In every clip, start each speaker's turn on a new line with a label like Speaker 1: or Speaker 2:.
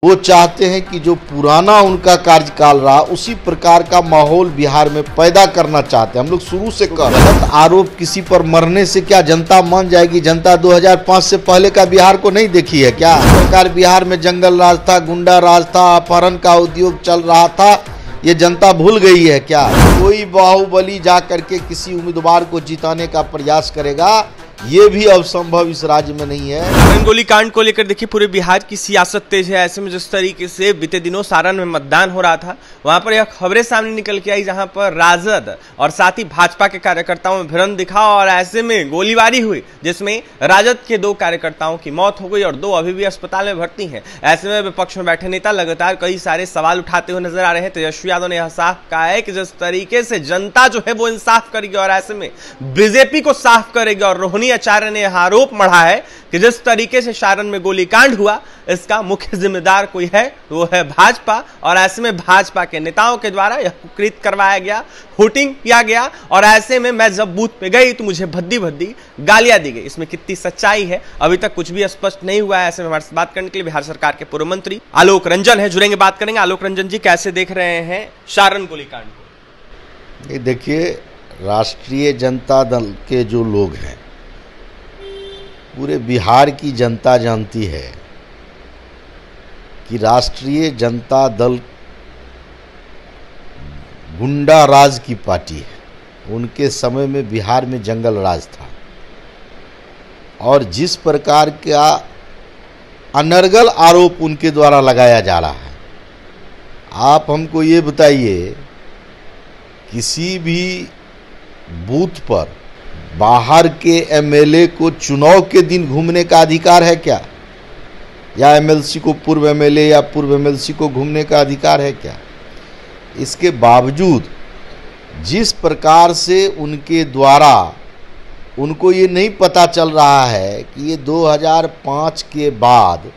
Speaker 1: वो चाहते हैं कि जो पुराना उनका कार्यकाल रहा उसी प्रकार का माहौल बिहार में पैदा करना चाहते हैं। हम लोग शुरू से गलत आरोप किसी पर मरने से क्या जनता मान जाएगी? जनता 2005 से पहले का बिहार को नहीं देखी है क्या? इस प्रकार बिहार में जंगल राज था, गुंडा राज था, अपहरण का उद्योग चल रहा था, ये जनता भूल गई है क्या? कोई बाहुबली जा करके किसी उम्मीदवार को जिताने का प्रयास करेगा, ये भी अब संभव इस राज्य में नहीं है।
Speaker 2: सारण गोली कांड को लेकर देखिए पूरे बिहार की सियासत तेज है। ऐसे में जिस तरीके से बीते दिनों सारण में मतदान हो रहा था, वहां पर यह खबरें सामने निकल के आई जहां पर राजद और साथ ही भाजपा के कार्यकर्ताओं में भिड़ंत दिखा और ऐसे में गोलीबारी हुई, जिसमें राजद के 2 कार्यकर्ताओं की मौत हो गई और 2 अभी भी अस्पताल में भर्ती हैं। ऐसे में विपक्ष में बैठे नेता लगातार कई सारे सवाल उठाते हुए नजर आ रहे हैं। तेजस्वी यादव ने यह साफ कहा है कि जिस तरीके से जनता जो है वो इंसाफ करेगी और ऐसे में बीजेपी को साफ करेगी, और रोहिणी आचार्य ने यह आरोप मढ़ा है कि जिस तरीके से सारण में गोलीकांड हुआ इसका मुख्य जिम्मेदार कोई है तो वो है भाजपा, और ऐसे में भाजपा के नेताओं के द्वारा यह कुकृत्य करवाया गया, हुटिंग किया गया, और ऐसे में मैं जब बूथ पे गई तो मुझे भद्दी भद्दी गालियां दी गई। इसमें कितनी सच्चाई है अभी तक कुछ भी स्पष्ट नहीं हुआ है। ऐसे में हमारे से बात करने के लिए बिहार सरकार के पूर्व मंत्री आलोक रंजन है, जुड़ेंगे, बात करेंगे। आलोक रंजन जी, कैसे देख रहे हैं सारण गोलीकांड को?
Speaker 1: ये देखिए, राष्ट्रीय जनता दल के जो लोग हैं, पूरे बिहार की जनता जानती है कि राष्ट्रीय जनता दल गुंडा राज की पार्टी है। उनके समय में बिहार में जंगल राज था, और जिस प्रकार का अनर्गल आरोप उनके द्वारा लगाया जा रहा है, आप हमको ये बताइए, किसी भी बूथ पर बाहर के एमएलए को चुनाव के दिन घूमने का अधिकार है क्या? या एमएलसी को, पूर्व एमएलए या पूर्व एमएलसी को घूमने का अधिकार है क्या? इसके बावजूद जिस प्रकार से उनके द्वारा, उनको ये नहीं पता चल रहा है कि ये 2005 के बाद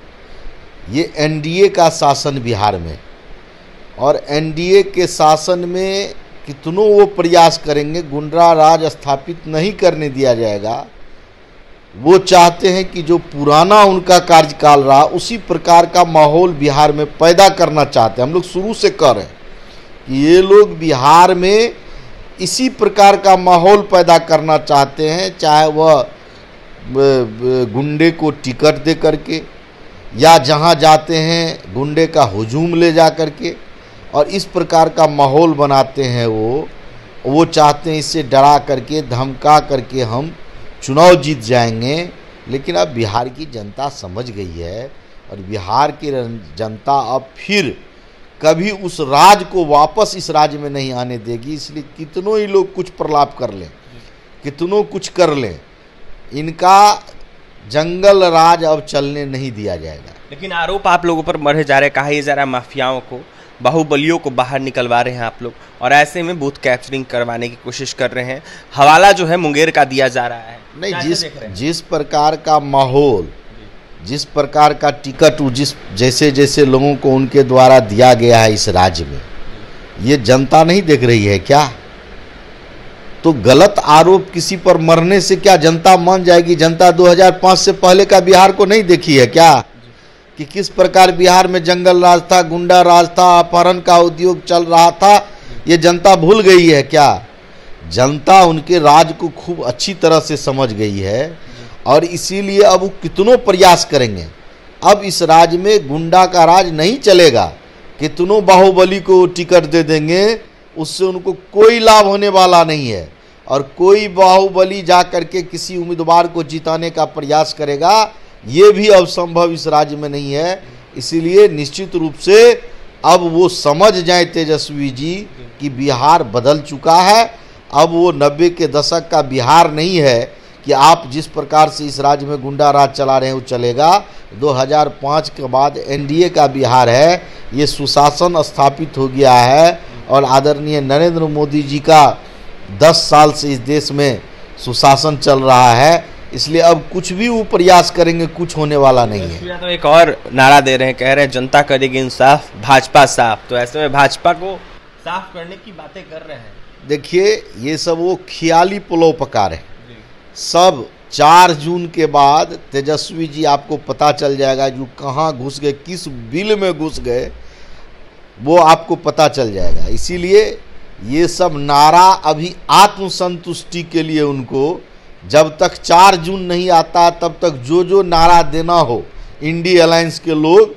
Speaker 1: ये एनडीए का शासन बिहार में, और एनडीए के शासन में कितनों वो प्रयास करेंगे, गुंडा राज स्थापित नहीं करने दिया जाएगा। वो चाहते हैं कि जो पुराना उनका कार्यकाल रहा उसी प्रकार का माहौल बिहार में पैदा करना चाहते हैं। हम लोग शुरू से कह रहे हैं कि ये लोग बिहार में इसी प्रकार का माहौल पैदा करना चाहते हैं, चाहे वह गुंडे को टिकट दे करके, या जहां जाते हैं गुंडे का हुजूम ले जा करके, और इस प्रकार का माहौल बनाते हैं। वो चाहते हैं इससे डरा करके, धमका करके हम चुनाव जीत जाएंगे। लेकिन अब बिहार की जनता समझ गई है, और बिहार की जनता अब फिर कभी उस राज को वापस इस राज्य में नहीं आने देगी। इसलिए कितनों ही लोग कुछ प्रलाप कर लें, कितनों कुछ कर लें, इनका जंगल राज अब चलने नहीं दिया जाएगा।
Speaker 2: लेकिन आरोप आप लोगों पर मढ़े जा रहे, कहा ये जा रहा है माफियाओं को, बाहुबलियों को बाहर निकलवा रहे हैं आप लोग, और ऐसे में बूथ कैप्चरिंग करवाने की कोशिश कर रहे हैं। हवाला जो है मुंगेर का दिया जा रहा है।
Speaker 1: नहीं, जिस प्रकार का माहौल, जिस प्रकार का टिकट, जैसे जैसे लोगों को उनके द्वारा दिया गया है इस राज्य में, ये जनता नहीं देख रही है क्या? तो गलत आरोप किसी पर मरने से क्या जनता मान जाएगी? जनता 2005 से पहले का बिहार को नहीं देखी है क्या? कि किस प्रकार बिहार में जंगल राज था, गुंडा राज था, अपहरण का उद्योग चल रहा था, ये जनता भूल गई है क्या? जनता उनके राज को खूब अच्छी तरह से समझ गई है, और इसीलिए अब वो कितनों प्रयास करेंगे। अब इस राज्य में गुंडा का राज नहीं चलेगा। कितनों बाहुबली को टिकट दे देंगे, उससे उनको कोई लाभ होने वाला नहीं है। और कोई बाहुबली जा करके किसी उम्मीदवार को जिताने का प्रयास करेगा, ये भी अब संभव इस राज्य में नहीं है। इसीलिए निश्चित रूप से अब वो समझ जाए तेजस्वी जी कि बिहार बदल चुका है। अब वो 90 के दशक का बिहार नहीं है कि आप जिस प्रकार से इस राज्य में गुंडा राज चला रहे हैं वो चलेगा। 2005 के बाद एनडीए का बिहार है, ये सुशासन स्थापित हो गया है, और आदरणीय नरेंद्र मोदी जी का 10 साल से इस देश में सुशासन चल रहा है। इसलिए अब कुछ भी वो प्रयास करेंगे, कुछ होने वाला नहीं है।
Speaker 2: तो एक और नारा दे रहे हैं, कह रहे हैं जनता करेगी इंसाफ, भाजपा साफ। तो ऐसे में भाजपा को साफ करने की बातें कर रहे हैं।
Speaker 1: देखिए, ये सब वो ख्याली पुलाव पका रहे हैं। सब 4 जून के बाद तेजस्वी जी आपको पता चल जाएगा जो कहाँ घुस गए, किस बिल में घुस गए, वो आपको पता चल जाएगा। इसीलिए ये सब नारा अभी आत्मसंतुष्टि के लिए उनको, जब तक 4 जून नहीं आता तब तक जो नारा देना हो इंडिया अलायंस के लोग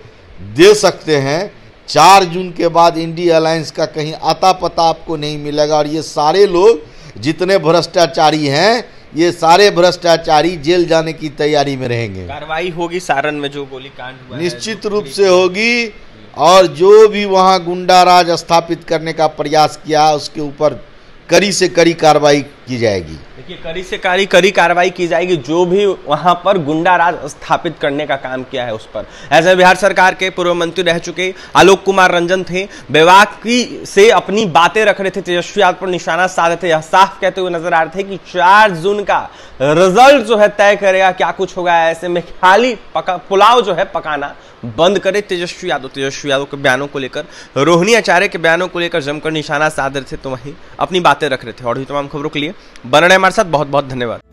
Speaker 1: दे सकते हैं। 4 जून के बाद इंडिया अलायंस का कहीं आता पता आपको नहीं मिलेगा। और ये सारे लोग जितने भ्रष्टाचारी हैं, ये सारे भ्रष्टाचारी जेल जाने की तैयारी में रहेंगे।
Speaker 2: कार्रवाई होगी सारण में जो गोलीकांड हुआ है,
Speaker 1: निश्चित रूप से होगी। और जो भी वहाँ गुंडा राज स्थापित करने का प्रयास किया उसके ऊपर कड़ी से कड़ी कार्रवाई की जाएगी।
Speaker 2: देखिए, कड़ी से कड़ी कार्रवाई की जाएगी जो भी वहां पर गुंडा राज स्थापित करने का काम किया है उस पर। ऐसे बिहार सरकार के पूर्व मंत्री रह चुके आलोक कुमार रंजन थे, बेबाकी से अपनी बातें रख रहे थे, तेजस्वी यादव पर निशाना साधे थे। यह साफ कहते हुए नजर आ रहे थे कि 4 जून का रिजल्ट जो है तय करेगा क्या कुछ होगा। ऐसे में खाली पुलाव जो है पकाना बंद करे तेजस्वी यादव के बयानों को लेकर, रोहिणी आचार्य के बयानों को लेकर जमकर निशाना साध रहे थे, तो वहीं अपनी बातें रख रहे थे। और भी तमाम खबरों के लिए बने रहे हमारे साथ। बहुत बहुत धन्यवाद।